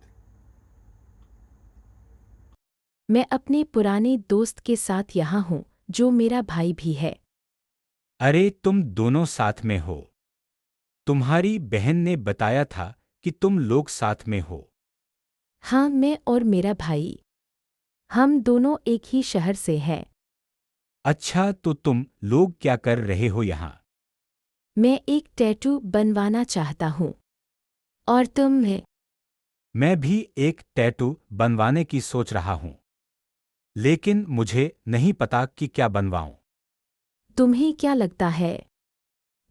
Speaker 1: मैं अपने पुराने दोस्त के साथ यहाँ हूँ, जो मेरा भाई भी है।
Speaker 4: अरे तुम दोनों साथ में हो। तुम्हारी बहन ने बताया था कि तुम लोग साथ में हो।
Speaker 1: हाँ, मैं और मेरा भाई। हम दोनों एक ही शहर से हैं।
Speaker 4: अच्छा, तो तुम लोग क्या कर रहे हो यहाँ?
Speaker 1: मैं एक टैटू बनवाना चाहता हूँ। और तुम?
Speaker 4: मैं भी एक टैटू बनवाने की सोच रहा हूँ, लेकिन मुझे नहीं पता कि क्या बनवाऊं।
Speaker 1: तुम्हें क्या लगता है?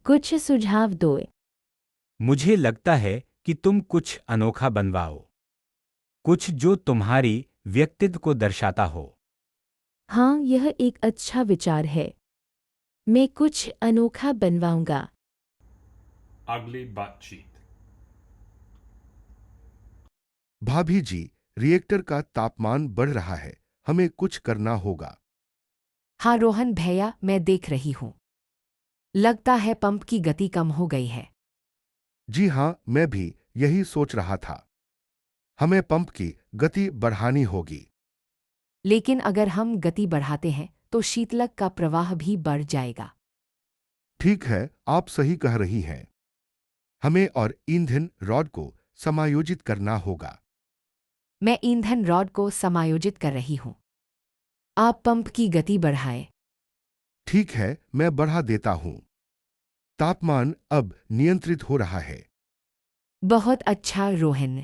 Speaker 1: कुछ सुझाव दो।
Speaker 4: मुझे लगता है कि तुम कुछ अनोखा बनवाओ, कुछ जो तुम्हारी व्यक्तित्व को दर्शाता हो।
Speaker 1: हाँ, यह एक अच्छा विचार है। मैं कुछ अनोखा बनवाऊंगा।
Speaker 5: Ugly बातचीत।
Speaker 2: भाभी जी, रिएक्टर का तापमान बढ़ रहा है। हमें कुछ करना होगा।
Speaker 3: हाँ रोहन भैया, मैं देख रही हूँ। लगता है पंप की गति कम हो गई है।
Speaker 2: जी हाँ, मैं भी यही सोच रहा था। हमें पंप की गति बढ़ानी होगी।
Speaker 3: लेकिन अगर हम गति बढ़ाते हैं तो शीतलक का प्रवाह भी बढ़ जाएगा।
Speaker 2: ठीक है, आप सही कह रही हैं। हमें और ईंधन रॉड को समायोजित करना होगा।
Speaker 3: मैं ईंधन रॉड को समायोजित कर रही हूँ। आप पंप की गति बढ़ाएं।
Speaker 2: ठीक है, मैं बढ़ा देता हूं। तापमान अब नियंत्रित हो रहा है।
Speaker 3: बहुत अच्छा रोहन।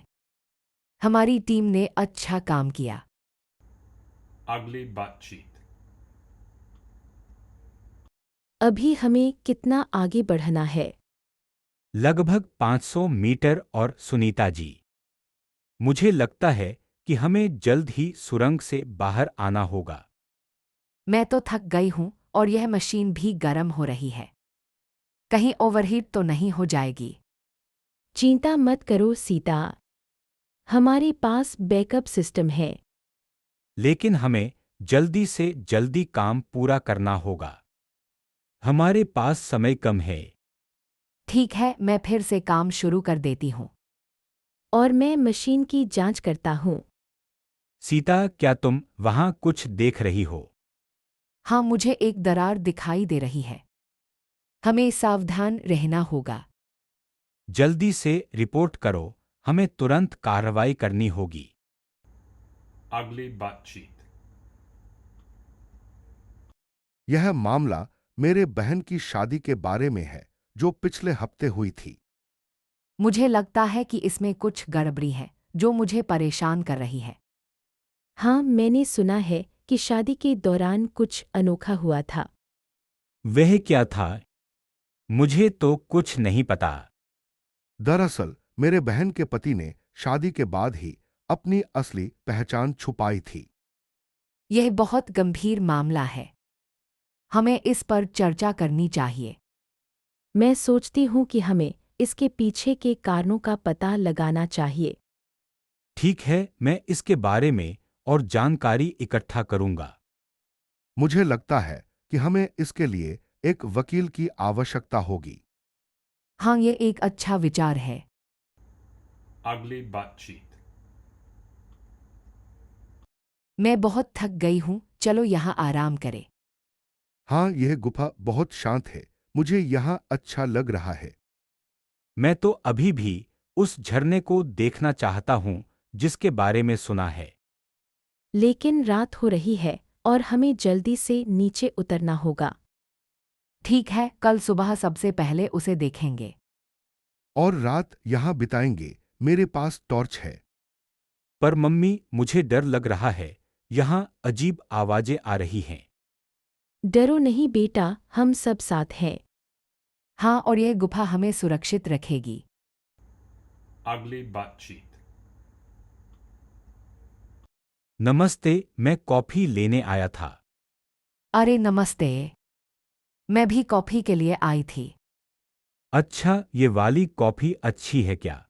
Speaker 3: हमारी टीम ने अच्छा काम किया।
Speaker 5: Ugly बातचीत।
Speaker 1: अभी हमें कितना आगे बढ़ना है?
Speaker 4: लगभग 500 मीटर। और सुनीता जी, मुझे लगता है कि हमें जल्द ही सुरंग से बाहर आना होगा।
Speaker 3: मैं तो थक गई हूँ और यह मशीन भी गर्म हो रही है। कहीं ओवरहीट तो नहीं हो जाएगी?
Speaker 1: चिंता मत करो सीता। हमारे पास बैकअप सिस्टम है।
Speaker 4: लेकिन हमें जल्दी से जल्दी काम पूरा करना होगा। हमारे पास समय कम है।
Speaker 3: ठीक है, मैं फिर से काम शुरू कर देती हूँ।
Speaker 1: और मैं मशीन की जांच करता हूँ।
Speaker 4: सीता, क्या तुम वहां कुछ देख रही हो?
Speaker 3: हाँ, मुझे एक दरार दिखाई दे रही है। हमें सावधान रहना होगा।
Speaker 4: जल्दी से रिपोर्ट करो, हमें तुरंत कार्रवाई करनी होगी।
Speaker 5: Ugly बातचीत।
Speaker 2: यह मामला मेरे बहन की शादी के बारे में है, जो पिछले हफ्ते हुई थी।
Speaker 3: मुझे लगता है कि इसमें कुछ गड़बड़ी है जो मुझे परेशान कर रही है।
Speaker 1: हाँ, मैंने सुना है कि शादी के दौरान कुछ अनोखा हुआ था।
Speaker 4: वह क्या था? मुझे तो कुछ नहीं पता।
Speaker 2: दरअसल मेरे बहन के पति ने शादी के बाद ही अपनी असली पहचान छुपाई थी।
Speaker 3: यह बहुत गंभीर मामला है। हमें इस पर चर्चा करनी चाहिए।
Speaker 1: मैं सोचती हूँ कि हमें इसके पीछे के कारणों का पता लगाना चाहिए।
Speaker 4: ठीक है, मैं इसके बारे में और जानकारी इकट्ठा करूंगा।
Speaker 2: मुझे लगता है कि हमें इसके लिए एक वकील की आवश्यकता होगी।
Speaker 3: हाँ, ये एक अच्छा विचार है।
Speaker 5: Ugly बातचीत।
Speaker 3: मैं बहुत थक गई हूँ, चलो यहाँ आराम करें।
Speaker 2: हाँ, यह गुफा बहुत शांत है। मुझे यहाँ अच्छा लग रहा है।
Speaker 4: मैं तो अभी भी उस झरने को देखना चाहता हूँ जिसके बारे में सुना है।
Speaker 1: लेकिन रात हो रही है और हमें जल्दी से नीचे उतरना होगा।
Speaker 3: ठीक है, कल सुबह सबसे पहले उसे देखेंगे।
Speaker 2: और रात यहां बिताएंगे। मेरे पास टॉर्च है।
Speaker 4: पर मम्मी, मुझे डर लग रहा है। यहाँ अजीब आवाजें आ रही हैं।
Speaker 1: डरो नहीं बेटा, हम सब साथ हैं।
Speaker 3: हाँ, और यह गुफा हमें सुरक्षित रखेगी।
Speaker 5: Ugly बातचीत।
Speaker 4: नमस्ते, मैं कॉफी लेने आया था।
Speaker 3: अरे नमस्ते, मैं भी कॉफी के लिए आई थी।
Speaker 4: अच्छा, ये वाली कॉफी अच्छी है क्या?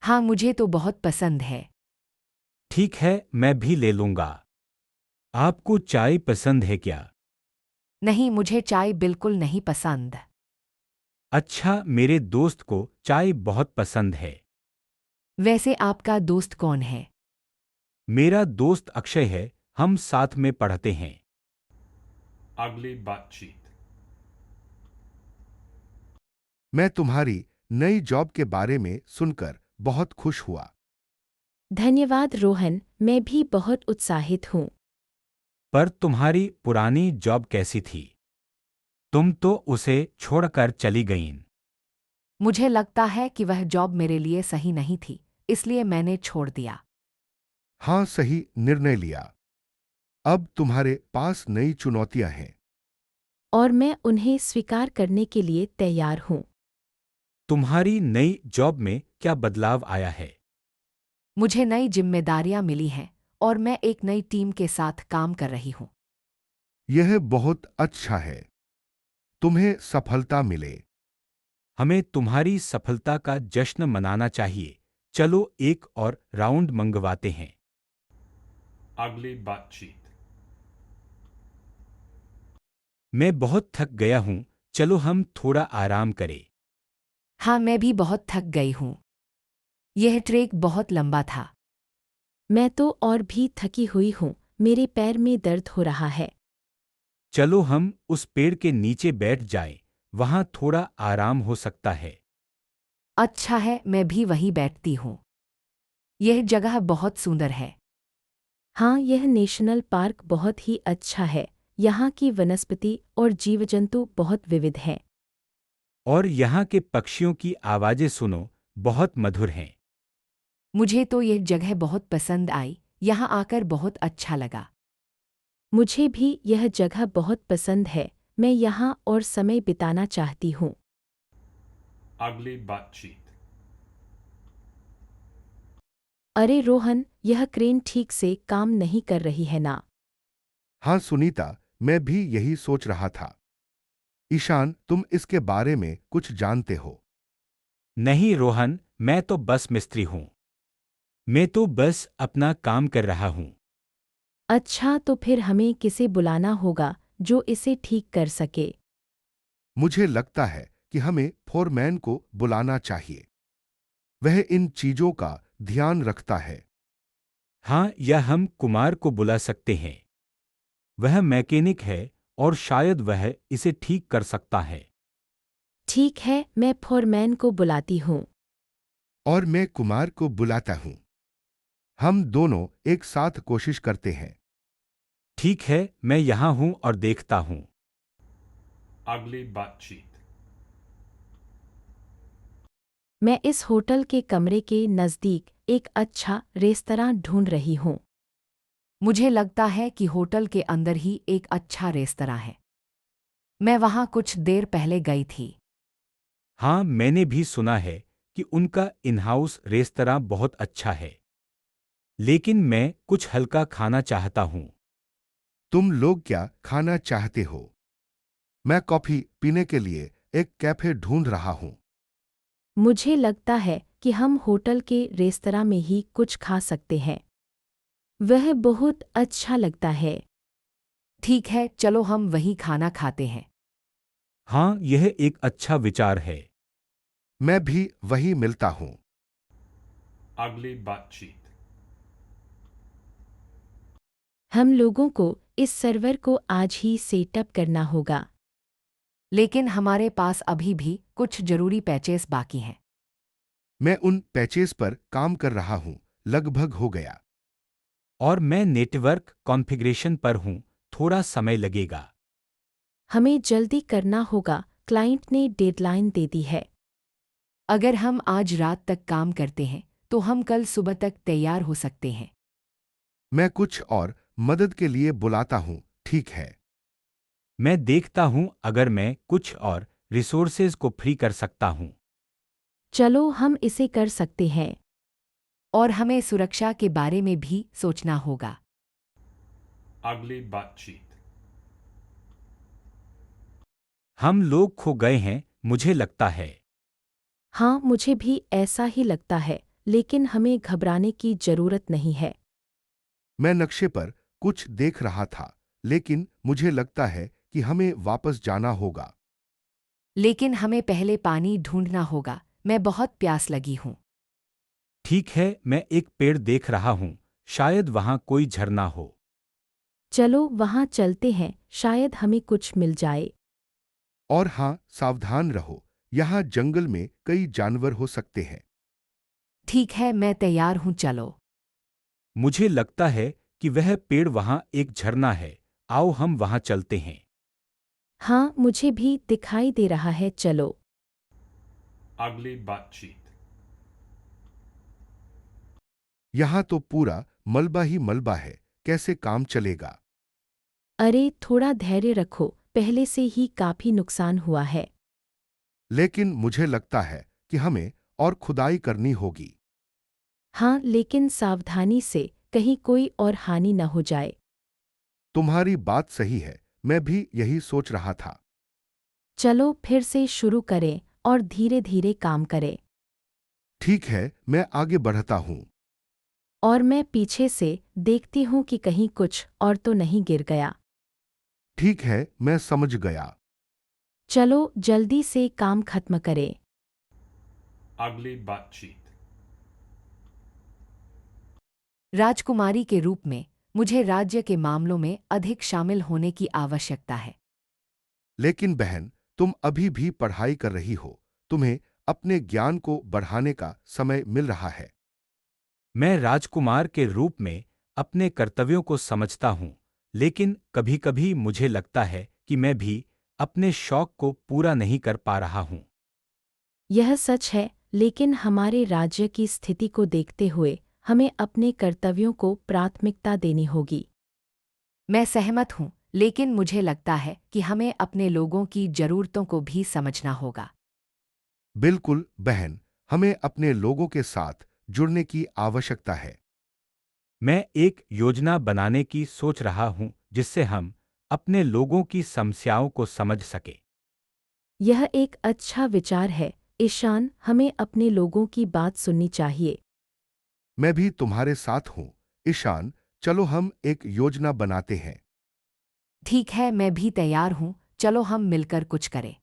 Speaker 3: हाँ, मुझे तो बहुत पसंद है।
Speaker 4: ठीक है, मैं भी ले लूंगा। आपको चाय पसंद है क्या?
Speaker 3: नहीं, मुझे चाय बिल्कुल नहीं पसंद।
Speaker 4: अच्छा, मेरे दोस्त को चाय बहुत पसंद है।
Speaker 3: वैसे आपका दोस्त कौन है?
Speaker 4: मेरा दोस्त अक्षय है, हम साथ में पढ़ते हैं।
Speaker 5: Ugly बातचीत।
Speaker 2: मैं तुम्हारी नई जॉब के बारे में सुनकर बहुत खुश हुआ।
Speaker 1: धन्यवाद रोहन, मैं भी बहुत उत्साहित हूँ।
Speaker 4: पर तुम्हारी पुरानी जॉब कैसी थी? तुम तो उसे छोड़कर चली गईं।
Speaker 3: मुझे लगता है कि वह जॉब मेरे लिए सही नहीं थी, इसलिए मैंने छोड़ दिया।
Speaker 2: हाँ, सही निर्णय लिया। अब तुम्हारे पास नई चुनौतियां हैं।
Speaker 1: और मैं उन्हें स्वीकार करने के लिए तैयार हूँ।
Speaker 4: तुम्हारी नई जॉब में क्या बदलाव आया है?
Speaker 3: मुझे नई जिम्मेदारियां मिली हैं और मैं एक नई टीम के साथ काम कर रही हूँ।
Speaker 2: यह बहुत अच्छा है। तुम्हें सफलता मिले।
Speaker 4: हमें तुम्हारी सफलता का जश्न मनाना चाहिए। चलो एक और राउंड मंगवाते हैं।
Speaker 5: Ugly बातचीत।
Speaker 4: मैं बहुत थक गया हूँ, चलो हम थोड़ा आराम करें।
Speaker 3: हाँ, मैं भी बहुत थक गई हूँ। यह ट्रेक बहुत लंबा था।
Speaker 1: मैं तो और भी थकी हुई हूँ, मेरे पैर में दर्द हो रहा है।
Speaker 4: चलो हम उस पेड़ के नीचे बैठ जाएं, वहाँ थोड़ा आराम हो सकता है।
Speaker 3: अच्छा है, मैं भी वहीं बैठती हूँ। यह जगह बहुत सुंदर है।
Speaker 1: हाँ, यह नेशनल पार्क बहुत ही अच्छा है। यहाँ की वनस्पति और जीवजंतु बहुत विविध हैं।
Speaker 4: और यहाँ के पक्षियों की आवाज़ें सुनो, बहुत मधुर हैं।
Speaker 3: मुझे तो यह जगह बहुत पसंद आई, यहाँ आकर बहुत अच्छा लगा।
Speaker 1: मुझे भी यह जगह बहुत पसंद है, मैं यहाँ और समय बिताना चाहती हूँ।
Speaker 5: Ugly बातचीत।
Speaker 1: अरे रोहन, यह क्रेन ठीक से काम नहीं कर रही है ना?
Speaker 2: हाँ सुनीता, मैं भी यही सोच रहा था। ईशान, तुम इसके बारे में कुछ जानते हो?
Speaker 4: नहीं रोहन, मैं तो बस मिस्त्री हूँ। मैं तो बस अपना काम कर रहा हूँ।
Speaker 1: अच्छा, तो फिर हमें किसे बुलाना होगा जो इसे ठीक कर सके?
Speaker 2: मुझे लगता है कि हमें फोरमैन को बुलाना चाहिए। वह इन चीजों का ध्यान रखता है।
Speaker 4: हाँ, या हम कुमार को बुला सकते हैं। वह मैकेनिक है और शायद वह इसे ठीक कर सकता है।
Speaker 1: ठीक है, मैं फोरमैन को बुलाती हूँ।
Speaker 2: और मैं कुमार को बुलाता हूं। हम दोनों एक साथ कोशिश करते हैं।
Speaker 4: ठीक है, मैं यहाँ हूँ और देखता हूँ।
Speaker 5: Ugly बातचीत।
Speaker 1: मैं इस होटल के कमरे के नज़दीक एक अच्छा रेस्तरां ढूंढ रही हूँ।
Speaker 3: मुझे लगता है कि होटल के अंदर ही एक अच्छा रेस्तरां है। मैं वहाँ कुछ देर पहले गई थी।
Speaker 4: हाँ, मैंने भी सुना है कि उनका इन हाउस रेस्तरां बहुत अच्छा है। लेकिन मैं कुछ हल्का खाना चाहता हूँ।
Speaker 2: तुम लोग क्या खाना चाहते हो? मैं कॉफी पीने के लिए एक कैफे ढूंढ रहा हूं।
Speaker 1: मुझे लगता है कि हम होटल के रेस्तरां में ही कुछ खा सकते हैं। वह बहुत अच्छा लगता है।
Speaker 3: ठीक है, चलो हम वहीं खाना खाते हैं।
Speaker 4: हाँ, यह एक अच्छा विचार है।
Speaker 2: मैं भी वही मिलता हूं।
Speaker 5: Ugly बातचीत।
Speaker 1: हम लोगों को इस सर्वर को आज ही सेटअप करना होगा।
Speaker 3: लेकिन हमारे पास अभी भी कुछ जरूरी पैचेस बाकी हैं।
Speaker 2: मैं उन पैचेस पर काम कर रहा हूं, लगभग हो गया।
Speaker 4: और मैं नेटवर्क कॉन्फ़िगरेशन पर हूँ, थोड़ा समय लगेगा।
Speaker 1: हमें जल्दी करना होगा, क्लाइंट ने डेडलाइन दे दी है।
Speaker 3: अगर हम आज रात तक काम करते हैं तो हम कल सुबह तक तैयार हो सकते हैं।
Speaker 2: मैं कुछ और मदद के लिए बुलाता हूं, ठीक है?
Speaker 4: मैं देखता हूँ अगर मैं कुछ और रिसोर्सेज को फ्री कर सकता हूँ।
Speaker 1: चलो हम इसे कर सकते हैं।
Speaker 3: और हमें सुरक्षा के बारे में भी सोचना होगा।
Speaker 5: Ugly butt cheek.
Speaker 4: हम लोग खो गए हैं, मुझे लगता है।
Speaker 1: हाँ, मुझे भी ऐसा ही लगता है, लेकिन हमें घबराने की जरूरत नहीं है।
Speaker 2: मैं नक्शे पर कुछ देख रहा था, लेकिन मुझे लगता है कि हमें वापस जाना होगा।
Speaker 3: लेकिन हमें पहले पानी ढूंढना होगा। मैं बहुत प्यास लगी हूँ।
Speaker 4: ठीक है, मैं एक पेड़ देख रहा हूँ, शायद वहाँ कोई झरना हो।
Speaker 1: चलो वहाँ चलते हैं, शायद हमें कुछ मिल जाए।
Speaker 2: और हाँ, सावधान रहो, यहाँ जंगल में कई जानवर हो सकते हैं।
Speaker 3: ठीक है, मैं तैयार हूँ, चलो।
Speaker 4: मुझे लगता है कि वह पेड़ वहाँ एक झरना है, आओ हम वहाँ चलते हैं।
Speaker 1: हाँ, मुझे भी दिखाई दे रहा है, चलो।
Speaker 5: Ugly butt cheek.
Speaker 2: यहाँ तो पूरा मलबा ही मलबा है, कैसे काम चलेगा?
Speaker 1: अरे थोड़ा धैर्य रखो, पहले से ही काफी नुकसान हुआ है।
Speaker 2: लेकिन मुझे लगता है कि हमें और खुदाई करनी होगी।
Speaker 1: हाँ, लेकिन सावधानी से, कहीं कोई और हानि न हो जाए।
Speaker 2: तुम्हारी बात सही है, मैं भी यही सोच रहा था।
Speaker 1: चलो फिर से शुरू करें और धीरे धीरे काम करें।
Speaker 2: ठीक है, मैं आगे बढ़ता हूँ।
Speaker 1: और मैं पीछे से देखती हूँ कि कहीं कुछ और तो नहीं गिर गया।
Speaker 2: ठीक है, मैं समझ गया।
Speaker 1: चलो जल्दी से काम खत्म करें।
Speaker 5: Ugly butt cheek.
Speaker 3: राजकुमारी के रूप में मुझे राज्य के मामलों में अधिक शामिल होने की आवश्यकता है।
Speaker 2: लेकिन बहन, तुम अभी भी पढ़ाई कर रही हो, तुम्हें अपने ज्ञान को बढ़ाने का समय मिल रहा है।
Speaker 4: मैं राजकुमार के रूप में अपने कर्तव्यों को समझता हूँ, लेकिन कभी-कभी मुझे लगता है कि मैं भी अपने शौक को पूरा नहीं कर पा रहा हूँ।
Speaker 1: यह सच है, लेकिन हमारे राज्य की स्थिति को देखते हुए हमें अपने कर्तव्यों को प्राथमिकता देनी होगी।
Speaker 3: मैं सहमत हूँ, लेकिन मुझे लगता है कि हमें अपने लोगों की जरूरतों को भी समझना होगा।
Speaker 2: बिल्कुल बहन, हमें अपने लोगों के साथ जुड़ने की आवश्यकता है।
Speaker 4: मैं एक योजना बनाने की सोच रहा हूँ जिससे हम अपने लोगों की समस्याओं को समझ सके।
Speaker 1: यह एक अच्छा विचार है, ईशान, हमें अपने लोगों की बात सुननी चाहिए।
Speaker 2: मैं भी तुम्हारे साथ हूँ, ईशान, चलो हम एक योजना बनाते हैं।
Speaker 3: ठीक है, मैं भी तैयार हूँ, चलो हम मिलकर कुछ करें।